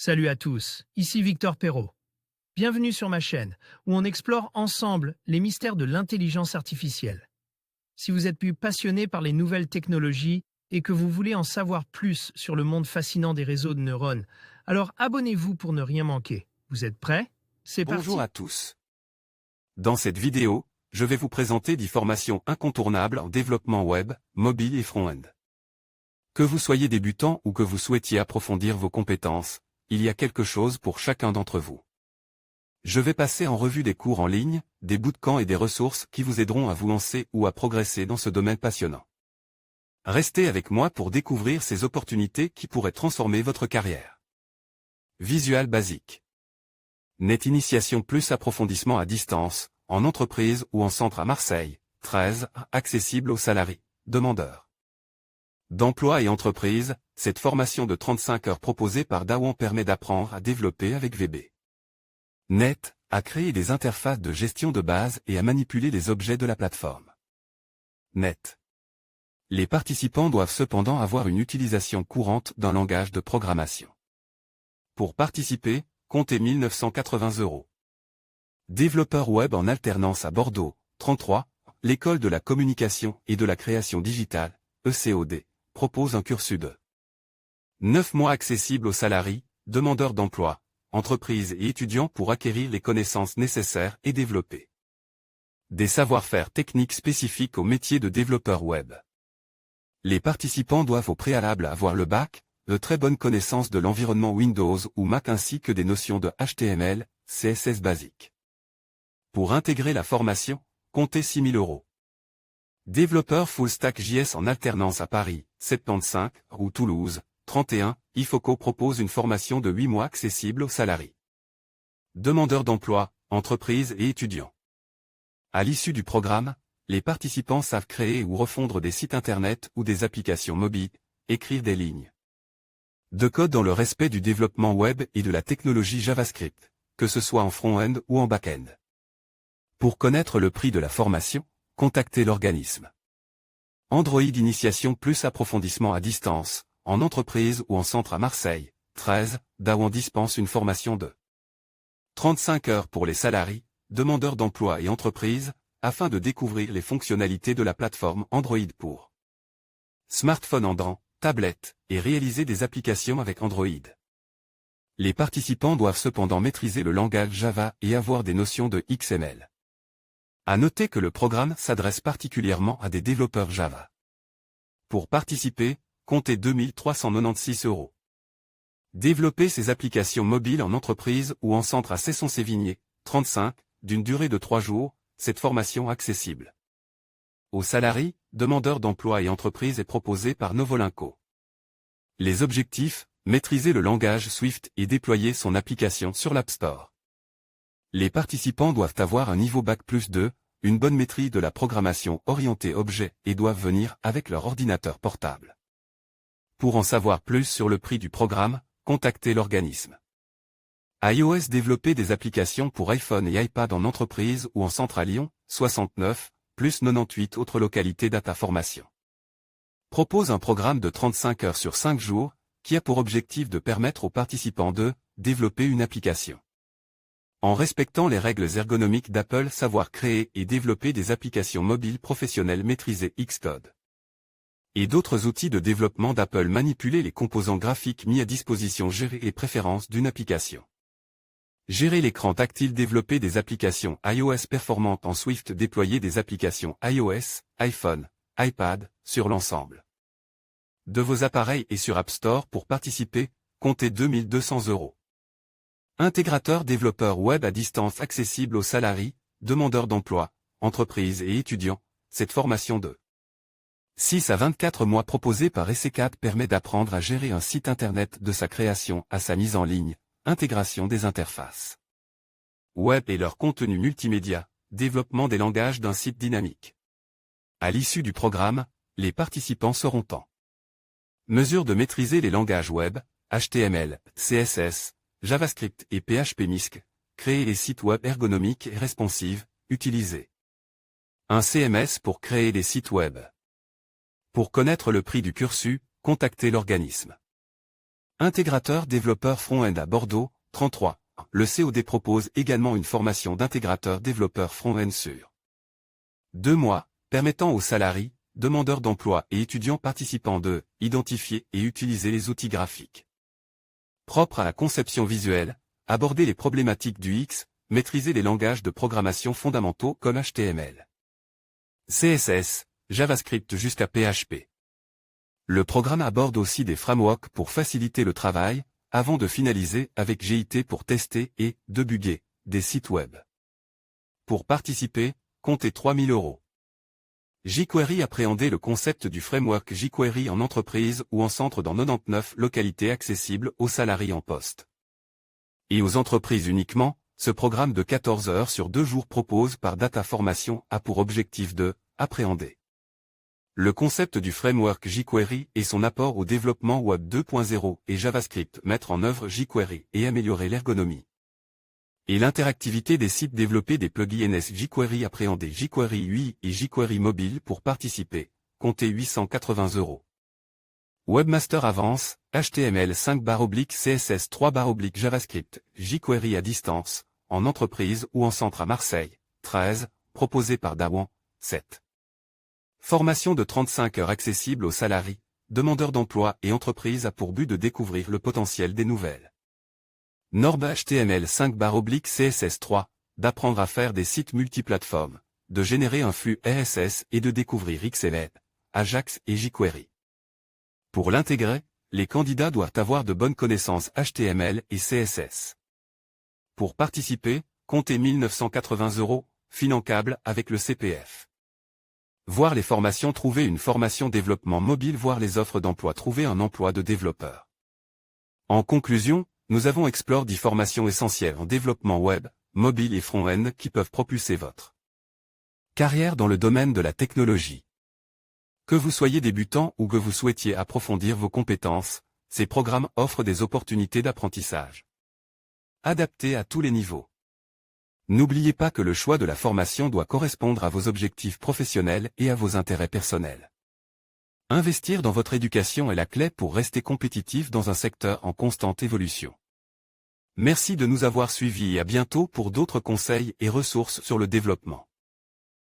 Salut à tous, ici Victor Perrault. Bienvenue sur ma chaîne, où on explore ensemble les mystères de l'intelligence artificielle. Si vous êtes plus passionné par les nouvelles technologies et que vous voulez en savoir plus sur le monde fascinant des réseaux de neurones, alors abonnez-vous pour ne rien manquer. Vous êtes prêts? C'est parti. Bonjour à tous. Dans cette vidéo, je vais vous présenter 10 formations incontournables en développement web, mobile et front-end. Que vous soyez débutant ou que vous souhaitiez approfondir vos compétences, il y a quelque chose pour chacun d'entre vous. Je vais passer en revue des cours en ligne, des bootcamps et des ressources qui vous aideront à vous lancer ou à progresser dans ce domaine passionnant. Restez avec moi pour découvrir ces opportunités qui pourraient transformer votre carrière. Visual Basic. Net Initiation plus approfondissement à distance, en entreprise ou en centre à Marseille, 13, accessible aux salariés, demandeurs d'emploi et entreprises. Cette formation de 35 heures proposée par Dawan permet d'apprendre à développer avec VB Net, à créer des interfaces de gestion de base et à manipuler les objets de la plateforme Net. Les participants doivent cependant avoir une utilisation courante d'un langage de programmation. Pour participer, comptez 1 980 €. Développeur web en alternance à Bordeaux, 33, l'École de la communication et de la création digitale, ECOD, propose un cursus de 9 mois accessible aux salariés, demandeurs d'emploi, entreprises et étudiants pour acquérir les connaissances nécessaires et développer des savoir-faire techniques spécifiques au métier de développeur web. Les participants doivent au préalable avoir le bac, de très bonnes connaissances de l'environnement Windows ou Mac ainsi que des notions de HTML, CSS basiques. Pour intégrer la formation, comptez 6 000 €. Développeur full stack JS en alternance à Paris, 75, ou Toulouse, 31, IFOCO propose une formation de 8 mois accessible aux salariés, demandeurs d'emploi, entreprises et étudiants. À l'issue du programme, les participants savent créer ou refondre des sites internet ou des applications mobiles, écrire des lignes de code dans le respect du développement web et de la technologie JavaScript, que ce soit en front-end ou en back-end. Pour connaître le prix de la formation, contactez l'organisme. Android Initiation plus approfondissement à distance, en entreprise ou en centre à Marseille, 13, Dawan dispense une formation de 35 heures pour les salariés, demandeurs d'emploi et entreprises, afin de découvrir les fonctionnalités de la plateforme Android pour smartphone Android, tablette, et réaliser des applications avec Android. Les participants doivent cependant maîtriser le langage Java et avoir des notions de XML. À noter que le programme s'adresse particulièrement à des développeurs Java. Pour participer, comptez 2 396 €. Développer ces applications mobiles en entreprise ou en centre à Cesson-Sévigné, 35, d'une durée de 3 jours, cette formation accessible aux salariés, demandeurs d'emploi et entreprises est proposée par Novolinco. Les objectifs, maîtriser le langage Swift et déployer son application sur l'App Store. Les participants doivent avoir un niveau Bac+2, une bonne maîtrise de la programmation orientée objet et doivent venir avec leur ordinateur portable. Pour en savoir plus sur le prix du programme, contactez l'organisme. iOS développer des applications pour iPhone et iPad en entreprise ou en centre à Lyon, 69, plus 98 autres localités data formation. Propose un programme de 35 heures sur 5 jours, qui a pour objectif de permettre aux participants de développer une application. En respectant les règles ergonomiques d'Apple, savoir créer et développer des applications mobiles professionnelles maîtriser Xcode. Et d'autres outils de développement d'Apple manipuler les composants graphiques mis à disposition gérer les préférences d'une application. Gérer l'écran tactile développer des applications iOS performantes en Swift déployer des applications iOS, iPhone, iPad, sur l'ensemble de vos appareils et sur App Store pour participer, comptez 2 200 €. Intégrateur développeur web à distance accessible aux salariés, demandeurs d'emploi, entreprises et étudiants, cette formation de 6 à 24 mois proposée par EC4 permet d'apprendre à gérer un site internet de sa création à sa mise en ligne, intégration des interfaces web et leur contenu multimédia, développement des langages d'un site dynamique. À l'issue du programme, les participants seront en mesure de maîtriser les langages web, HTML, CSS, JavaScript et PHP MISC, créer les sites web ergonomiques et responsives, utiliser un CMS pour créer des sites web. Pour connaître le prix du cursus, contactez l'organisme. Intégrateur développeur front-end à Bordeaux, 33. Le COD propose également une formation d'intégrateur développeur front-end sur 2 mois, permettant aux salariés, demandeurs d'emploi et étudiants participants de identifier et utiliser les outils graphiques propres à la conception visuelle, aborder les problématiques du X, maîtriser les langages de programmation fondamentaux comme HTML, CSS, JavaScript jusqu'à PHP. Le programme aborde aussi des frameworks pour faciliter le travail, avant de finaliser avec GIT pour tester et débugger des sites web. Pour participer, comptez 3 000 €. jQuery appréhender le concept du framework jQuery en entreprise ou en centre dans 99 localités accessibles aux salariés en poste. Et aux entreprises uniquement, ce programme de 14 heures sur 2 jours propose par Data Formation a pour objectif de appréhender le concept du framework jQuery et son apport au développement Web 2.0 et JavaScript, mettre en œuvre jQuery et améliorer l'ergonomie et l'interactivité des sites, développer des plugins jQuery, appréhender jQuery UI et jQuery mobile. Pour participer, comptez 880 €. Webmaster Avance, HTML5/CSS 3/, JavaScript, jQuery à distance, en entreprise ou en centre à Marseille, 13, proposé par Dawan, 7. Formation de 35 heures accessible aux salariés, demandeurs d'emploi et entreprises a pour but de découvrir le potentiel des nouvelles normes HTML5/CSS 3, d'apprendre à faire des sites multiplateformes, de générer un flux RSS et de découvrir XML, Ajax et jQuery. Pour l'intégrer, les candidats doivent avoir de bonnes connaissances HTML et CSS. Pour participer, comptez 1 980 €, financable avec le CPF. Voir les formations, trouver une formation développement mobile, voir les offres d'emploi, trouver un emploi de développeur. En conclusion, nous avons exploré 10 formations essentielles en développement web, mobile et front-end qui peuvent propulser votre carrière dans le domaine de la technologie. Que vous soyez débutant ou que vous souhaitiez approfondir vos compétences, ces programmes offrent des opportunités d'apprentissage adaptées à tous les niveaux. N'oubliez pas que le choix de la formation doit correspondre à vos objectifs professionnels et à vos intérêts personnels. Investir dans votre éducation est la clé pour rester compétitif dans un secteur en constante évolution. Merci de nous avoir suivis et à bientôt pour d'autres conseils et ressources sur le développement.